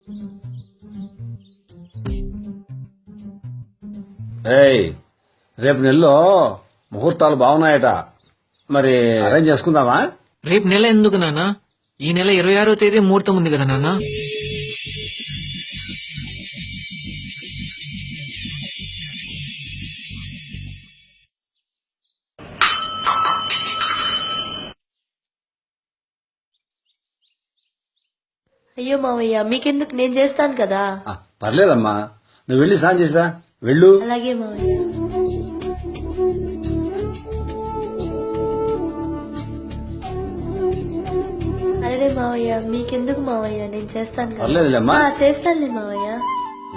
ఏయ్, రేపు నెలలో ముహూర్తాలు బాగున్నాయట, మరి అరేంజ్ చేసుకుందామా? రేపు నెల ఎందుకు నాన్న? ఈ నెల 26వ తేదీ ముహూర్తం ఉంది కదా నాన్న. అయ్యో మావయ్య, మీకెందుకు, నేను చేస్తాను కదా. పర్లేదమ్మా, నువ్వు వెళ్ళి స్నానం చేసిరా, వెళ్ళు. అలాగే మావయ్య. అరే మావయ్య, మీకెందుకు మావయ్య, నేను చేస్తాను కదా. పర్లేదులేమ్మా, చేస్తానులే మావయ్య.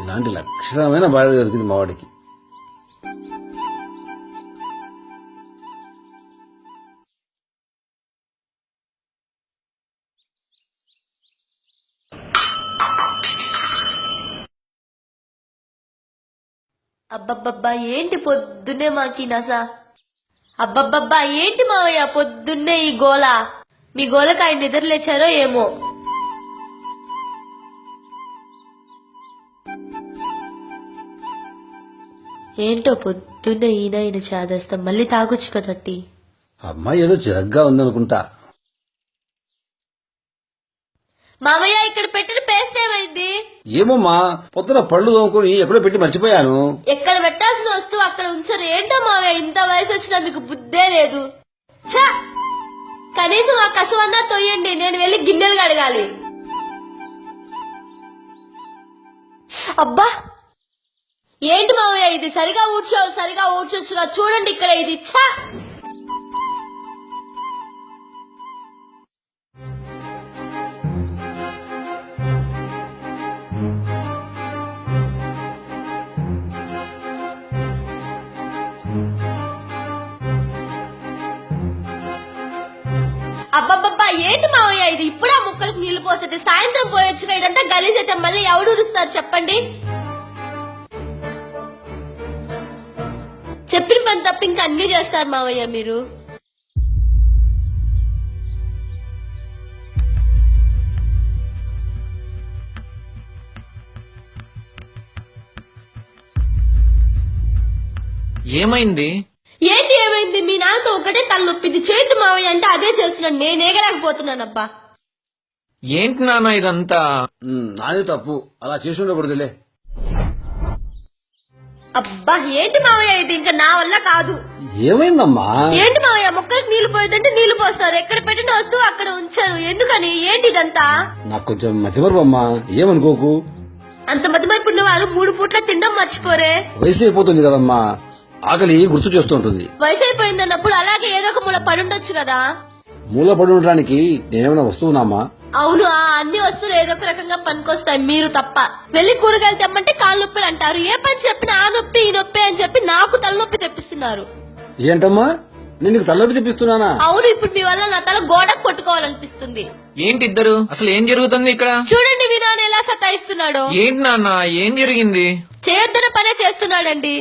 ఇలాంటి లక్షణమైన బాధ దొరికింది మావాడికి. అబ్బబ్బబ్బా, ఏంటి పొద్దున్నే మాకి నసా? అబ్బబ్బబ్బా, ఏంటి మావయ్య పొద్దున్నే ఈ గోల? మీ గోలకు ఆయన నిద్రలేచారో ఏమో. ఏంటో పొద్దున్నే ఈయన చాదేస్తాం. మళ్ళీ తాగొచ్చు కదట్టి. అమ్మాయి ఏదో చిరగ్గా ఉందనుకుంటా. మామయ్య, ఇక్కడ పెట్టిన పేస్ట్ ఏమైంది? ఏమమ్మా, పొద్దున పళ్ళు తోముకొని ఎక్కడో పెట్టి మర్చిపోయాను. ఎక్కడ పెట్టాల్సిన వస్తువు అక్కడ ఉంచారు. ఏంటో మావయ్య, ఇంత వయసు వచ్చినా మీకు బుద్ధే లేదు. ఛ! కనీసం ఆ కసువన్నా తొయ్యండి, నేను వెళ్ళి గిన్నెలు కడగాలి. అబ్బా, ఏంటి మావయ్య ఇది? సరిగా ఊడ్చొచ్చుగా, చూడండి ఇక్కడ ఇది. ఛ! అబ్బబ్బబ్బా, ఏంటి మావయ్య ఇది? ఇప్పుడా ముక్కలకు నీళ్లు పోసేది? సాయంత్రం పోయొచ్చుగా. ఇదంతా గలీజ్ అయితే మళ్ళీ ఎవడు ఉరుస్తారు చెప్పండి? చెప్పిన పని తప్ప ఇంకా అన్ని చేస్తారు మావయ్య మీరు. ఏమైంది? ఏంటి ఏమైంది? మీ నాన్నతో ఒకటే తలనొప్పింది. చేతి మావయ్య అంటే అదే చేస్తున్నాను, నేనేగలేకపోతున్నానబ్బా. ఏంటి నాన్న ఇదంతా? నాదే తప్పు, అలా చేసి ఉండకూడదులే. అబ్బా, ఏంటి మావయ్య ఇది? ఇంకా నా వల్ల కాదు. ఏమైందమ్మా? ఏంటి మావయ్య, మొక్కలకు నీళ్లు పోయేదంటే నీళ్లు పోస్తారు, ఎక్కడ పెట్టిన వస్తువు అక్కడ ఉంచారు. ఎందుకని? ఏంటి ఇదంతా? నాకు కొంచెం మతిమరుపమ్మా, ఏమనుకోకు. అంత మతిమరుపున్న వారు 3 పూట్ల తినడం మర్చిపోరే. వయసు అయిపోతుంది కదమ్మా, ఆకలి గుర్తు చేస్తుంటుంది. వయసు అయిపోయిందన్నప్పుడు అలాగే ఏదో ఒక మూల పడుండొచ్చు కదా. మూల పడి ఉండడానికి నేనేమైనా వస్తువునామా? అవును, ఆ అన్ని వస్తువులు ఏదో ఒక రకంగా పనికొస్తాయి, మీరు తప్ప. వెళ్లి కూరగాయలు తెమ్మంటే కాళ్ళు నొప్పులు అంటారు. ఏ పని చెప్పినా ఆ నొప్పి ఈ నొప్పి అని చెప్పి నాకు తలనొప్పి తెప్పిస్తున్నారు. ఏంటమ్మా, నేను నీకు తలనొప్పి తెప్పిస్తున్నానా? అవును, ఇప్పుడు మీ వల్ల నా తల గోడకు కొట్టుకోవాలనిపిస్తుంది. ఏంటి ఇద్దరు? అసలు ఏం జరుగుతుంది ఇక్కడ? చూడండి మీ నాన్న ఎలా సతాయిస్తున్నాడు. ఏంటి నాన్న, ఏం జరిగింది? చేయొద్దన్న పనే చేస్తున్నాడండి.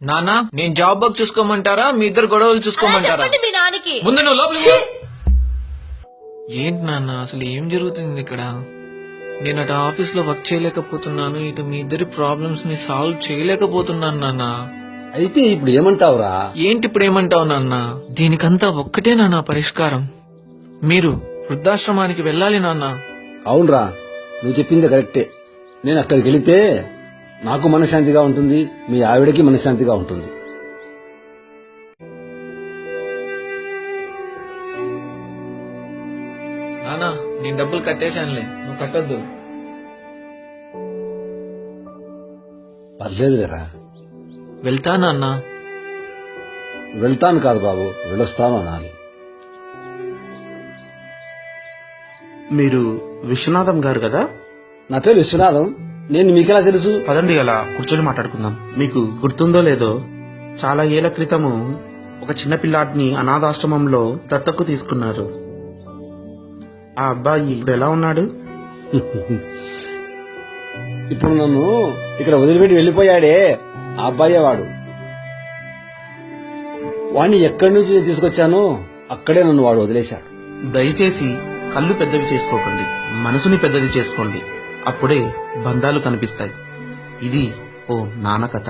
నానా, నేను జాబ్ వర్క్ చూసుకోమంటారా, మీ ఇద్దరు గొడవలు చూసుకోమంటారా? చెప్పండి మీ నాన్నకి. ముందు నువ్వు లోపలికి. ఏంటి నాన్న, అసలు ఏం జరుగుతుంది ఇక్కడ? నేను అటు ఆఫీస్ లో వర్క్ చేయలేకపోతున్నాను, ఇటు మీ ఇద్దరి ప్రాబ్లమ్స్ ని సాల్వ్ చేయలేకపోతున్నాను నాన్న. అయితే ఇప్పుడు ఏమంటావురా? ఏంటి ఇప్పుడు ఏమంటావు నాన్న? దీనికంతా ఒక్కటే నాన్న పరిష్కారం. మీరు వృద్ధాశ్రమానికి వెళ్ళాలి నాన్న. అవునరా, నువ్వు చెప్పింది కరెక్టే. నేను అక్కడికి వెళితే నాకు మనశ్శాంతిగా ఉంటుంది, మీ ఆవిడకి మనశ్శాంతిగా ఉంటుంది. నానా, నేను డబ్బులు కట్టేశానులే, నువ్వు కట్టొద్దు. పర్లేదు కదా. వెళ్తా నాన్న. వెళ్తాను కాదు బాబు, వెళ్ళొస్తాను అనాలి. మీరు విశ్వనాథం గారు కదా? నా పేరు విశ్వనాథం. నేను మీకెలా తెలుసు? పదండి, అలా కూర్చొని మాట్లాడుకుందాం. మీకు గుర్తుందో లేదో, చాలా ఏళ్ల క్రితము ఒక చిన్న పిల్లాడిని అనాథాశ్రమంలో దత్తకు తీసుకున్నారు. ఆ అబ్బాయి ఇప్పుడు ఎలా ఉన్నాడు? ఇప్పుడు నన్ను ఇక్కడ వదిలిపెట్టి వెళ్ళిపోయాడే, ఆ అబ్బాయే వాడు. వాణ్ణి ఎక్కడి నుంచి నేను తీసుకొచ్చానో అక్కడే నన్ను వాడు వదిలేశాడు. దయచేసి కళ్ళు పెద్దవి చేసుకోకండి, మనసుని పెద్దది చేసుకోండి. అప్పుడే బంధాలు కనిపిస్తాయి. ఇది ఓ నాన్న కథ.